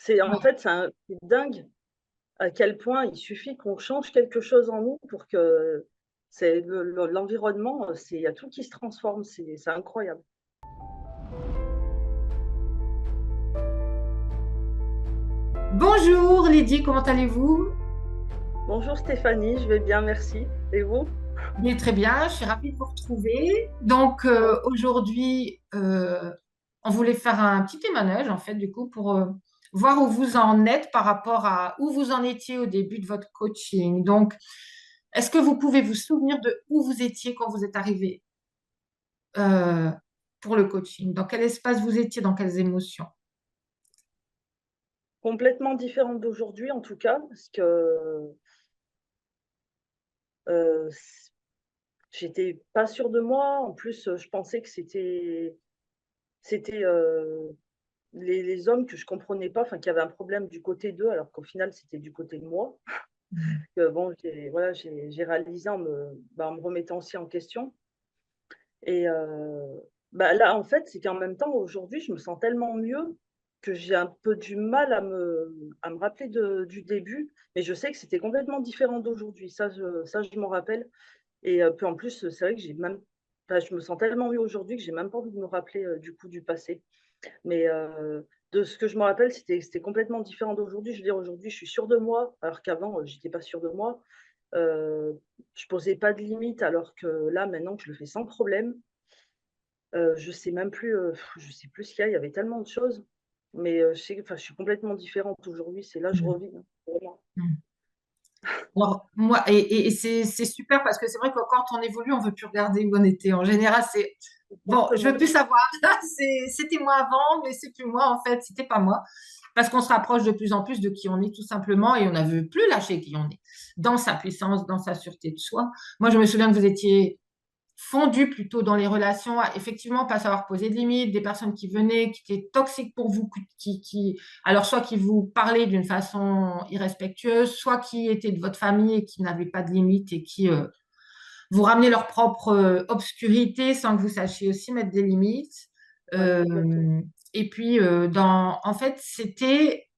En fait, c'est dingue à quel point il suffit qu'on change quelque chose en nous pour que l'environnement, il y a tout qui se transforme, c'est incroyable. Bonjour Lydie, comment allez-vous? Bonjour Stéphanie, je vais bien, merci. Et vous? Bien, très bien, je suis ravie de vous retrouver. Donc Ouais. aujourd'hui, on voulait faire un petit témoignage en fait du coup pour voir où vous en êtes par rapport à où vous en étiez au début de votre coaching. Donc, est-ce que vous pouvez vous souvenir de où vous étiez quand vous êtes arrivé euh, pour le coaching? Dans quel espace vous étiez, dans quelles émotions? Complètement différente d'aujourd'hui en tout cas, parce que euh, j'étais pas sûre de moi. En plus, je pensais que c'était les hommes que je comprenais pas, enfin qu'il y avait un problème du côté d'eux, alors qu'au final c'était du côté de moi. Que bon, voilà, j'ai réalisé en me remettant aussi en question. Et là, en fait, c'est qu'en même temps, aujourd'hui, je me sens tellement mieux que j'ai un peu du mal à me rappeler du début. Mais je sais que c'était complètement différent d'aujourd'hui. Ça, je m'en rappelle. Et puis en plus, c'est vrai que je me sens tellement mieux aujourd'hui que j'ai même pas envie de me rappeler du coup du passé. Mais de ce que je me rappelle, c'était complètement différent d'aujourd'hui. Je veux dire, aujourd'hui, je suis sûre de moi, alors qu'avant, j'étais pas sûre de moi. Je posais pas de limites, alors que là, maintenant, je le fais sans problème. Je sais même plus, je sais plus ce qu'il y a. Il y avait tellement de choses, mais je suis complètement différente aujourd'hui. C'est là, je Mhm. revis, hein, vraiment. Mhm. Alors, moi, et c'est super parce que c'est vrai que quand on évolue, on veut plus regarder où on était. En général, c'est bon, je veux Exactement. plus savoir. C'était moi avant, mais c'est plus moi en fait, c'était pas moi. Parce qu'on se rapproche de plus en plus de qui on est tout simplement et on ne veut plus lâcher qui on est dans sa puissance, dans sa sûreté de soi. Moi, je me souviens que vous étiez fondu plutôt dans les relations, à effectivement pas savoir poser de limites, des personnes qui venaient, qui étaient toxiques pour vous, alors soit qui vous parlaient d'une façon irrespectueuse, soit qui étaient de votre famille et qui n'avaient pas de limites et qui vous ramenaient leur propre obscurité sans que vous sachiez aussi mettre des limites. Ouais, complètement. Euh, et puis, en fait, c'était,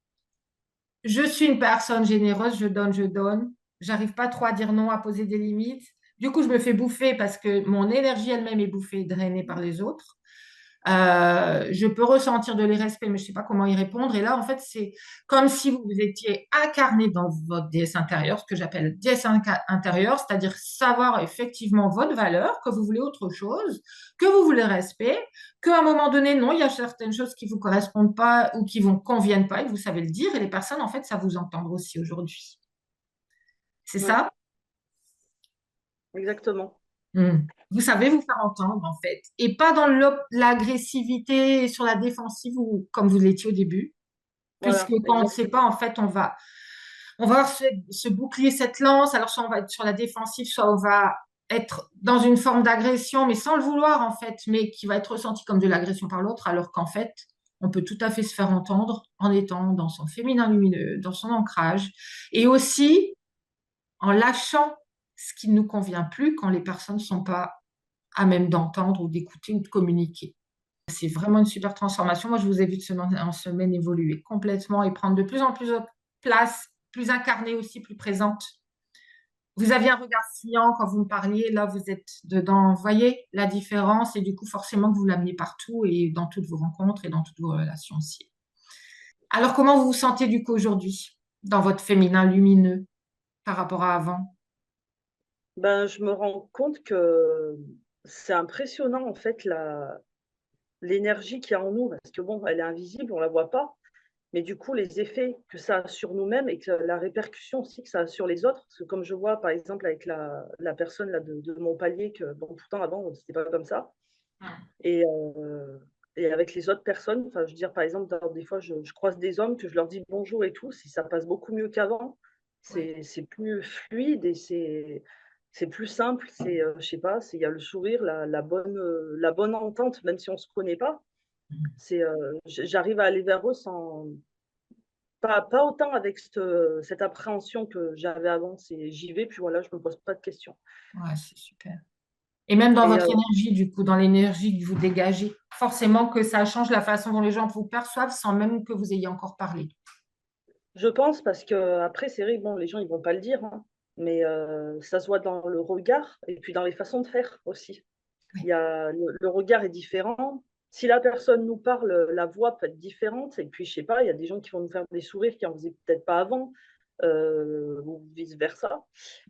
je suis une personne généreuse, je donne. J'arrive pas trop à dire non, à poser des limites. Du coup, je me fais bouffer parce que mon énergie elle-même est bouffée, drainée par les autres. Je peux ressentir de l'irrespect, mais je sais pas comment y répondre. Et là, en fait, c'est comme si vous vous étiez incarné dans votre déesse intérieure, ce que j'appelle déesse intérieure, c'est-à-dire savoir effectivement votre valeur, que vous voulez autre chose, que vous voulez respect, qu'à un moment donné, non, il y a certaines choses qui vous correspondent pas ou qui vous conviennent pas, et que vous savez le dire. Et les personnes, en fait, ça vous entendre aussi aujourd'hui. C'est Ouais, ça? exactement. Vous savez vous faire entendre, en fait. Et pas dans l'agressivité et sur la défensive comme vous l'étiez au début. Puisque Voilà, quand on ne sait exactement. pas, en fait, on va avoir ce bouclier, cette lance. Alors, soit on va être sur la défensive, soit on va être dans une forme d'agression, mais sans le vouloir, en fait, mais qui va être ressenti comme de l'agression par l'autre, alors qu'en fait, on peut tout à fait se faire entendre en étant dans son féminin lumineux, dans son ancrage, et aussi en lâchant ce qui ne nous convient plus quand les personnes ne sont pas à même d'entendre ou d'écouter ou de communiquer. C'est vraiment une super transformation. Moi, je vous ai vu de semaine en semaine évoluer complètement et prendre de plus en plus de place, plus incarnée aussi, plus présente. Vous aviez un regard fuyant quand vous me parliez. Là, vous êtes dedans. Vous voyez la différence et du coup, forcément, que vous l'amenez partout et dans toutes vos rencontres et dans toutes vos relations aussi. Alors, comment vous vous sentez du coup aujourd'hui dans votre féminin lumineux par rapport à avant? Ben, je me rends compte que c'est impressionnant en fait l'énergie qu'il y a en nous, parce que bon, elle est invisible, on la voit pas. Mais du coup, les effets que ça a sur nous-mêmes et que la répercussion aussi que ça a sur les autres, parce que comme je vois par exemple avec la personne là, de mon palier, que bon, pourtant avant, c'était pas comme ça. Et, et avec les autres personnes, enfin, je veux dire, par exemple, des fois, je croise des hommes que je leur dis bonjour et tout, si ça passe beaucoup mieux qu'avant, Oui. c'est plus fluide et c'est plus simple. Je sais pas, il y a le sourire, la bonne entente, même si on se connaît pas. J'arrive à aller vers eux sans, pas autant avec cette appréhension que j'avais avant. J'y vais, puis voilà, je me pose pas de questions. Ouais, c'est super. Et même dans Et votre énergie, du coup, dans l'énergie que vous dégagez, forcément que ça change la façon dont les gens vous perçoivent sans même que vous ayez encore parlé. Je pense parce que après c'est vrai, bon, les gens, ils vont pas le dire, hein, mais ça se voit dans le regard et puis dans les façons de faire aussi. Il Oui. y a le regard est différent. Si la personne nous parle, la voix peut être différente et puis je sais pas, il y a des gens qui vont nous faire des sourires qui en faisaient peut-être pas avant, ou vice versa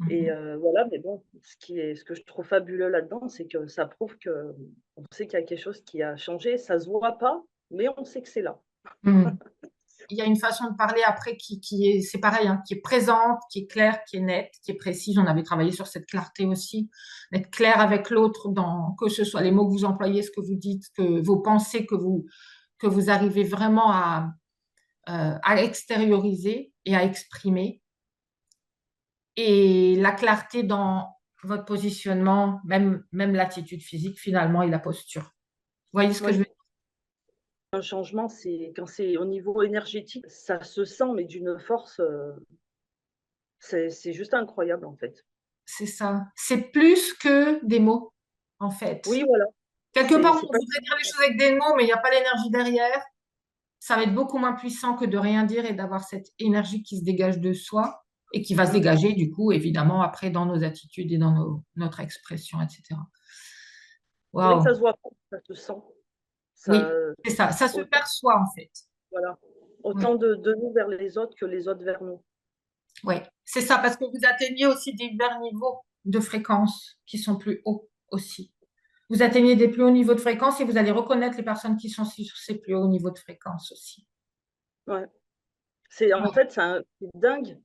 et Mhm. voilà, mais bon, ce que je trouve fabuleux là-dedans, c'est que ça prouve qu'on sait qu'il y a quelque chose qui a changé. Ça se voit pas, mais on sait que c'est là. Mhm. Il y a une façon de parler après qui est, c'est pareil, hein, qui est présente, qui est claire, qui est nette, qui est précise. On avait travaillé sur cette clarté aussi, d'être clair avec l'autre dans que ce soit les mots que vous employez, ce que vous dites, que vos pensées que vous arrivez vraiment à extérioriser et à exprimer. Et la clarté dans votre positionnement, même l'attitude physique finalement et la posture. Vous voyez ce que je Oui. veux dire? Un changement, c'est quand c'est au niveau énergétique, ça se sent, mais d'une force, c'est juste incroyable, en fait. C'est ça. C'est plus que des mots, en fait. Oui, voilà, Quelque part, c'est on pas voudrait dire les choses avec des mots, mais il n'y a pas l'énergie derrière. Ça va être beaucoup moins puissant que de rien dire et d'avoir cette énergie qui se dégage de soi et qui va se mmh. dégager, du coup, évidemment, après dans nos attitudes et dans notre expression, etc. C'est vrai que Waouh. ça se voit pas, ça se sent. Ça, Oui, c'est ça. Ça se autant perçoit, en fait. voilà, Oui, autant de nous vers les autres que les autres vers nous. oui. C'est ça, parce que vous atteignez aussi des divers niveaux de fréquence qui sont plus hauts aussi. Vous atteignez des plus hauts niveaux de fréquence et vous allez reconnaître les personnes qui sont sur ces plus hauts niveaux de fréquence aussi. Ouais. C'est en Ouais, fait, c'est dingue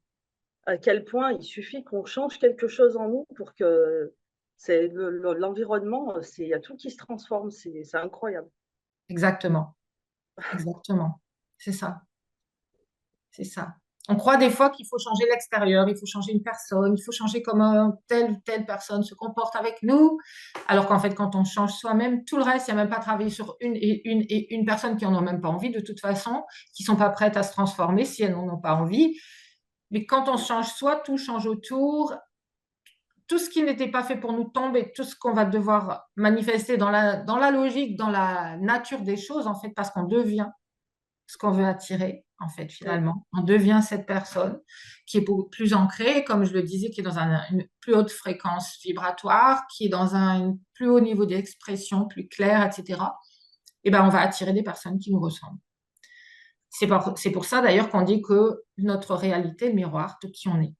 à quel point il suffit qu'on change quelque chose en nous pour que c'est l'environnement, c'est il y a tout qui se transforme, c'est incroyable. exactement, exactement. C'est ça, c'est ça. On croit des fois qu'il faut changer l'extérieur, il faut changer une personne, il faut changer comment telle ou telle personne se comporte avec nous, alors qu'en fait, quand on change soi-même, tout le reste, il n'y a même pas travaillé sur une personne qui n'en a même pas envie de toute façon, qui ne sont pas prêtes à se transformer si elles n'en ont pas envie. Mais quand on change soi, tout change autour. Tout ce qui n'était pas fait pour nous tombe et tout ce qu'on va devoir manifester dans la logique, dans la nature des choses, en fait, parce qu'on devient ce qu'on veut attirer, en fait, Mmh. finalement. On devient cette personne qui est beaucoup plus ancrée, comme je le disais, qui est dans une plus haute fréquence vibratoire, qui est dans un plus haut niveau d'expression, plus clair, etc. Et ben, on va attirer des personnes qui nous ressemblent. C'est pour ça, d'ailleurs, qu'on dit que notre réalité est le miroir de qui on est.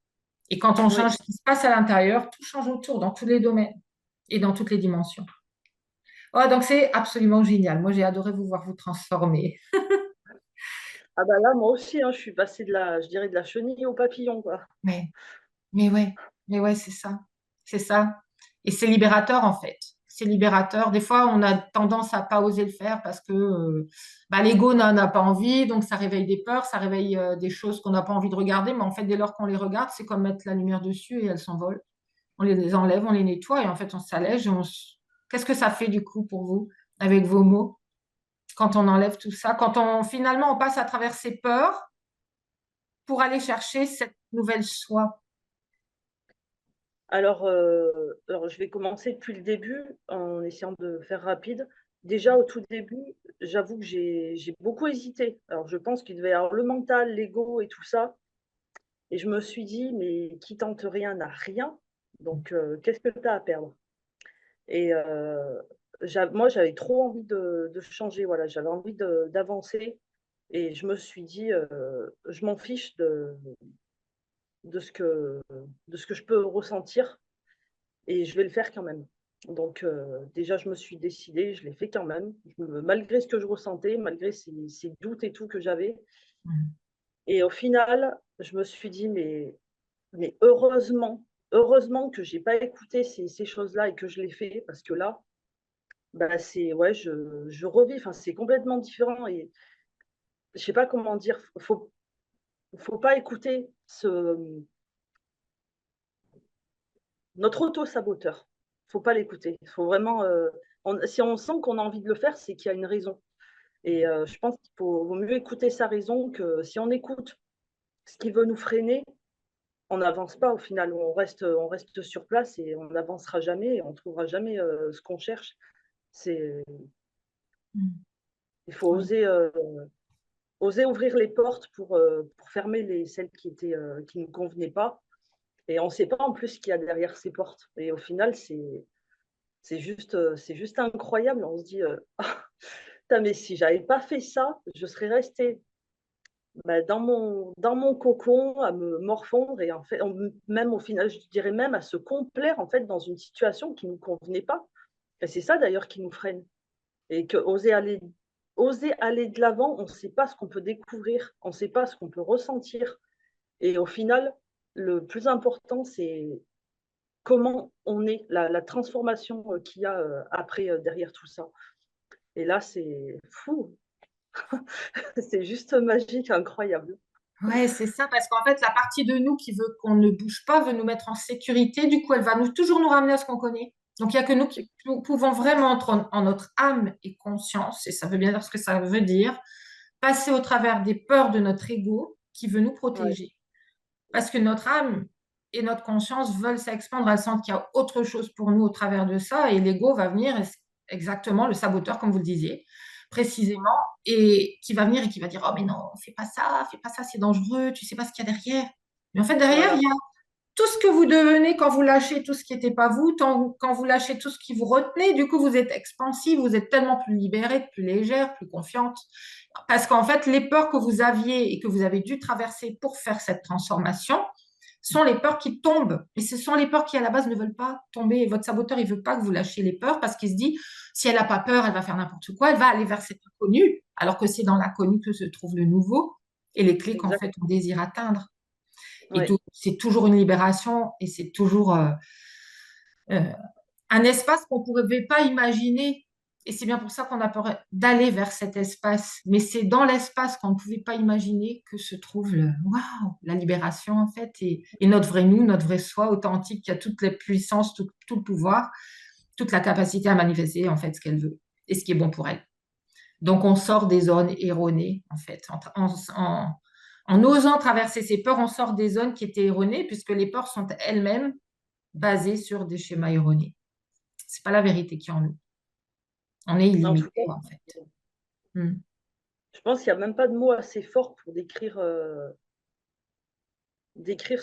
Et quand on Oui. change ce qui se passe à l'intérieur, tout change autour, dans tous les domaines et dans toutes les dimensions. Ouais, donc c'est absolument génial. Moi, j'ai adoré vous voir vous transformer. Ah bah là, moi aussi, hein, je suis passée je dirais de la chenille au papillon, quoi. Mais, mais ouais, mais ouais, c'est ça. C'est ça. Et c'est libérateur, en fait. C'est libérateur. Des fois, on a tendance à pas oser le faire parce que bah, l'ego n'a pas envie, donc ça réveille des peurs, ça réveille des choses qu'on n'a pas envie de regarder. Mais en fait, dès lors qu'on les regarde, c'est comme mettre la lumière dessus et elles s'envolent. On les enlève, on les nettoie et en fait, on s'allège. Qu'est-ce que ça fait du coup pour vous avec vos mots quand on enlève tout ça, quand finalement on passe à travers ces peurs pour aller chercher cette nouvelle soi? Alors je vais commencer depuis le début en essayant de faire rapide. Déjà au tout début, j'avoue que j'ai beaucoup hésité. Alors je pense qu'il devait y avoir le mental, l'ego et tout ça et je me suis dit: «Mais qui tente rien n'a rien, donc qu'est-ce que tu as à perdre?» et moi j'avais trop envie de changer, voilà, j'avais envie d'avancer et je me suis dit: «Je m'en fiche de ce que de ce que je peux ressentir et je vais le faire quand même». Donc déjà je me suis décidée, je l'ai fait quand même, malgré ce que je ressentais, malgré ces doutes et tout que j'avais Mm. et au final, je me suis dit: «Mais heureusement que j'ai pas écouté ces choses-là et que je l'ai fait» parce que là, bah, c'est ouais, je revis, enfin, c'est complètement différent et je sais pas comment dire. Faut pas écouter notre auto-saboteur. Faut pas l'écouter. Il faut vraiment, si on sent qu'on a envie de le faire, c'est qu'il y a une raison et je pense qu'il vaut mieux écouter sa raison que si on écoute ce qui veut nous freiner, on n'avance pas au final. On reste sur place et on n'avancera jamais et on trouvera jamais, ce qu'on cherche. C'est Mm. il faut Ouais. oser, oser ouvrir les portes pour fermer celles qui ne convenaient pas. Et on ne sait pas en plus ce qu'il y a derrière ces portes. Et au final, c'est juste incroyable. On se dit, ah, putain, mais si j'avais pas fait ça, je serais restée dans mon cocon à me morfondre et en fait, même au final, je dirais même à se complaire en fait dans une situation qui ne nous convenait pas. Et c'est ça d'ailleurs qui nous freine. Et que oser aller de l'avant, on ne sait pas ce qu'on peut découvrir, on ne sait pas ce qu'on peut ressentir. Et au final, le plus important, c'est comment on est, la transformation qu'il y a après, derrière tout ça. Et là, c'est fou, c'est juste magique, incroyable. Ouais, c'est ça, parce qu'en fait, la partie de nous qui veut qu'on ne bouge pas, veut nous mettre en sécurité. Du coup, elle va toujours nous ramener à ce qu'on connaît. Donc, il n'y a que nous qui pouvons vraiment être en notre âme et conscience, et ça veut bien dire ce que ça veut dire, passer au travers des peurs de notre ego qui veut nous Ouais, protéger. Parce que notre âme et notre conscience veulent s'expandre, elles sentent qu'il y a autre chose pour nous au travers de ça, et l'ego va venir, exactement, le saboteur, comme vous le disiez, précisément, et qui va venir et qui va dire, oh mais non, fais pas ça, c'est dangereux, tu sais pas ce qu'il y a derrière. Mais en fait, derrière, voilà, il y a tout ce que vous devenez quand vous lâchez tout ce qui n'était pas vous, quand vous lâchez tout ce qui vous retenait, du coup, vous êtes expansif, vous êtes tellement plus libérée, plus légère, plus confiante. Parce qu'en fait, les peurs que vous aviez et que vous avez dû traverser pour faire cette transformation sont les peurs qui tombent. Et ce sont les peurs qui, à la base, ne veulent pas tomber. Et votre saboteur, il ne veut pas que vous lâchiez les peurs parce qu'il se dit, si elle n'a pas peur, elle va faire n'importe quoi, elle va aller vers cet inconnu, alors que c'est dans l'inconnu que se trouve le nouveau et les clés qu'en exact. fait, on désire atteindre. Et Ouais. c'est toujours une libération et c'est toujours euh, un espace qu'on ne pouvait pas imaginer. Et c'est bien pour ça qu'on a peur d'aller vers cet espace. Mais c'est dans l'espace qu'on ne pouvait pas imaginer que se trouve waouh, la libération, en fait, et notre vrai nous, notre vrai soi authentique qui a toute la puissance, tout le pouvoir, toute la capacité à manifester, en fait, ce qu'elle veut et ce qui est bon pour elle. Donc, on sort des zones erronées, en fait. En osant traverser ces peurs, on sort des zones qui étaient erronées, puisque les peurs sont elles-mêmes basées sur des schémas erronés. C'est pas la vérité qui est en nous. On est En tout illimité, cas, en fait. Hmm. je pense qu'il n'y a même pas de mots assez forts pour décrire ce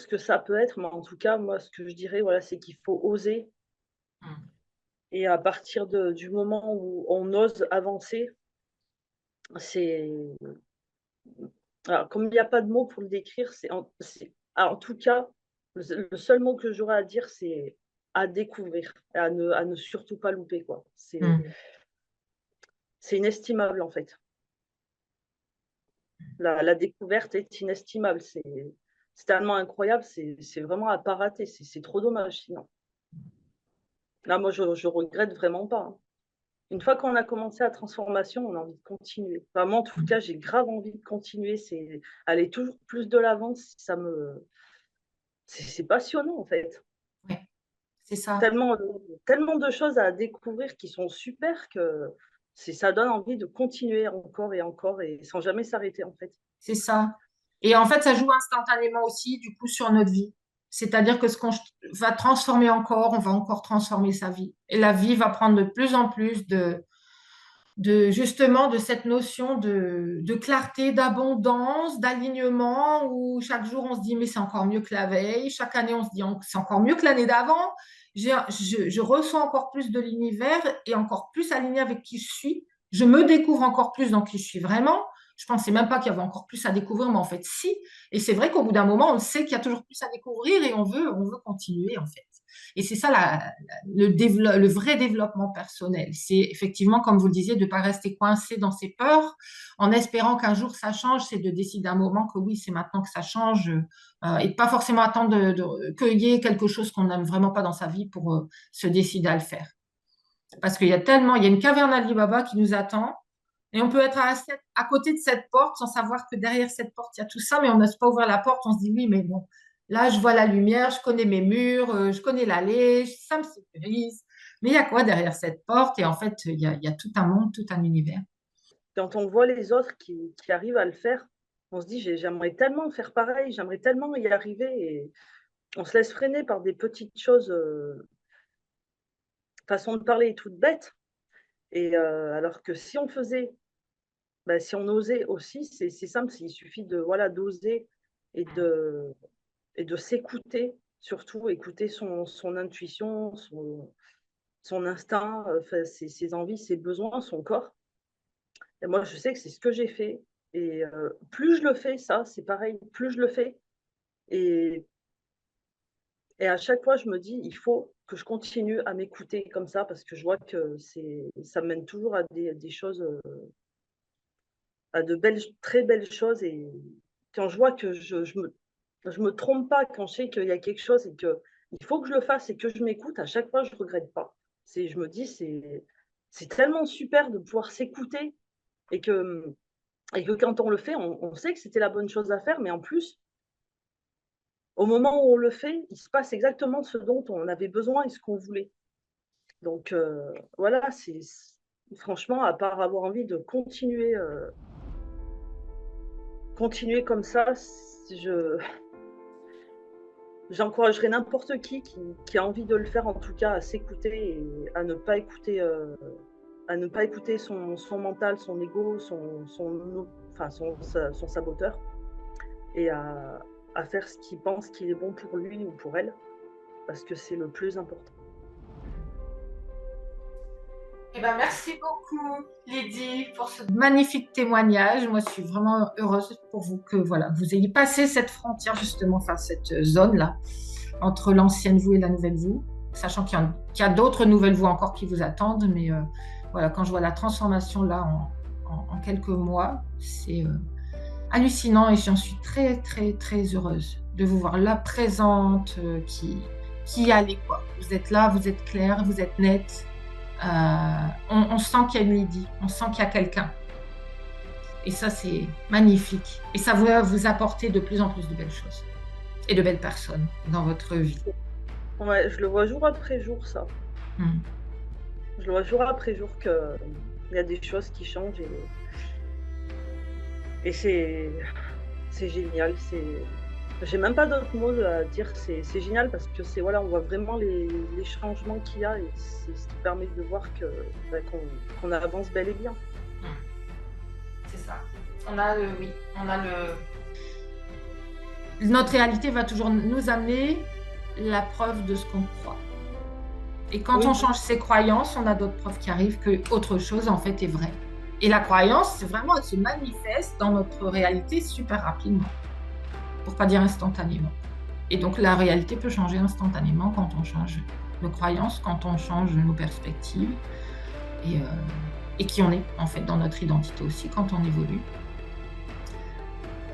que ça peut être. Mais en tout cas, moi, ce que je dirais, voilà, c'est qu'il faut oser. Hmm. Et à partir du moment où on ose avancer, c'est. Alors, comme il n'y a pas de mots pour le décrire, alors, en tout cas, le seul mot que j'aurais à dire, c'est à découvrir, à ne surtout pas louper, quoi. Hmm. C'est inestimable, en fait. La découverte est inestimable. C'est tellement incroyable, c'est vraiment à pas rater. C'est trop dommage, sinon. Là, moi, je regrette vraiment pas, hein. Une fois qu'on a commencé la transformation, on a envie de continuer. Enfin, moi, en tout cas, j'ai grave envie de continuer. C'est aller toujours plus de l'avant. C'est passionnant, en fait. Ouais, c'est ça. Tellement, tellement de choses à découvrir qui sont super que ça donne envie de continuer encore et sans jamais s'arrêter, en fait. C'est ça. Et en fait, ça joue instantanément aussi, du coup, sur notre vie. C'est-à-dire que ce qu'on va transformer encore, on va encore transformer sa vie. Et la vie va prendre de plus en plus justement de cette notion de clarté, d'abondance, d'alignement, où chaque jour on se dit mais c'est encore mieux que la veille, chaque année on se dit c'est encore mieux que l'année d'avant, je ressens encore plus de l'univers et encore plus aligné avec qui je suis, je me découvre encore plus dans qui je suis vraiment. Je pensais même pas qu'il y avait encore plus à découvrir, mais en fait si. Et c'est vrai qu'au bout d'un moment, on sait qu'il y a toujours plus à découvrir et on veut continuer en fait. Et c'est ça le vrai développement personnel. C'est effectivement, comme vous le disiez, de ne pas rester coincé dans ses peurs en espérant qu'un jour ça change. C'est de décider à un moment que oui, c'est maintenant que ça change et pas forcément attendre qu'il y ait quelque chose qu'on n'aime vraiment pas dans sa vie pour se décider à le faire. Parce qu'il y a tellement, il y a une caverne d'Ali-Baba qui nous attend. Et on peut être à côté de cette porte sans savoir que derrière cette porte, il y a tout ça, mais on n'ose pas ouvrir la porte. On se dit, oui, mais bon, là, je vois la lumière, je connais mes murs, je connais l'allée, ça me sécurise. Mais il y a quoi derrière cette porte? Et en fait, il y a tout un monde, tout un univers. Quand on voit les autres qui arrivent à le faire, on se dit, j'aimerais tellement faire pareil, j'aimerais tellement y arriver. Et on se laisse freiner par des petites choses, façon de parler toute bête. Et alors que si on faisait si on osait aussi, c'est simple, il suffit de voilà, d'oser et de s'écouter, surtout écouter son intuition, son instinct, enfin ses envies, ses besoins, son corps. Et moi, je sais que c'est ce que j'ai fait et plus je le fais ça, c'est pareil, plus je le fais et à chaque fois, je me dis: «Il faut que je continue à m'écouter comme ça» parce que je vois que ça mène toujours à des choses, à de belles très belles choses et quand je vois que je me trompe pas, quand je sais qu'il y a quelque chose et qu'il faut que je le fasse et que je m'écoute, à chaque fois, je regrette pas. Je me dis: «C'est tellement super de pouvoir s'écouter et que quand on le fait, on sait que c'était la bonne chose à faire, mais en plus, au moment où on le fait, il se passe exactement ce dont on avait besoin et ce qu'on voulait». Donc voilà, franchement, à part avoir envie de continuer comme ça, je j'encouragerais n'importe qui a envie de le faire, en tout cas, à s'écouter et à ne pas écouter son mental, son ego, enfin son saboteur et à faire ce qu'il pense qu'il est bon pour lui ou pour elle, parce que c'est le plus important. Eh ben, merci beaucoup, Lydie, pour ce magnifique témoignage. Moi, je suis vraiment heureuse pour vous que voilà, vous ayez passé cette frontière, justement, enfin, cette zone-là, entre l'ancienne vous et la nouvelle vous, sachant qu'il y a d'autres nouvelles vous encore qui vous attendent. Mais voilà, quand je vois la transformation là en quelques mois, c'est hallucinant et j'en suis très, très, très heureuse de vous voir là, présente, qui allait, quoi. Vous êtes là, vous êtes claire, vous êtes nette. On sent qu'il y a une Lydie, on sent qu'il y a quelqu'un. Et ça, c'est magnifique. Et ça va vous apporter de plus en plus de belles choses et de belles personnes dans votre vie. Ouais, je le vois jour après jour, ça. Mm. Je le vois jour après jour qu'il y a des choses qui changent et c'est génial. J'ai même pas d'autres mots à dire. C'est génial parce que voilà, on voit vraiment les changements qu'il y a et c'est ce qui permet de voir qu'on avance bel et bien. C'est ça. Oui, notre réalité va toujours nous amener la preuve de ce qu'on croit. Et quand on change ses croyances, on a d'autres preuves qui arrivent que autre chose en fait est vrai. Et la croyance, c'est vraiment, elle se manifeste dans notre réalité super rapidement, pour pas dire instantanément. Et donc la réalité peut changer instantanément quand on change nos croyances, quand on change nos perspectives et qui on est en fait dans notre identité aussi quand on évolue.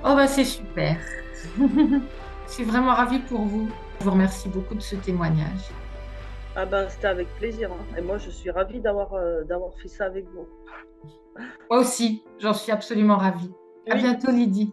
Oh bah c'est super. Je suis vraiment ravie pour vous. Je vous remercie beaucoup de ce témoignage. Ah ben, c'était avec plaisir, hein. Et moi, je suis ravie d'avoir fait ça avec vous. Moi aussi, j'en suis absolument ravie. À bientôt, Lydie.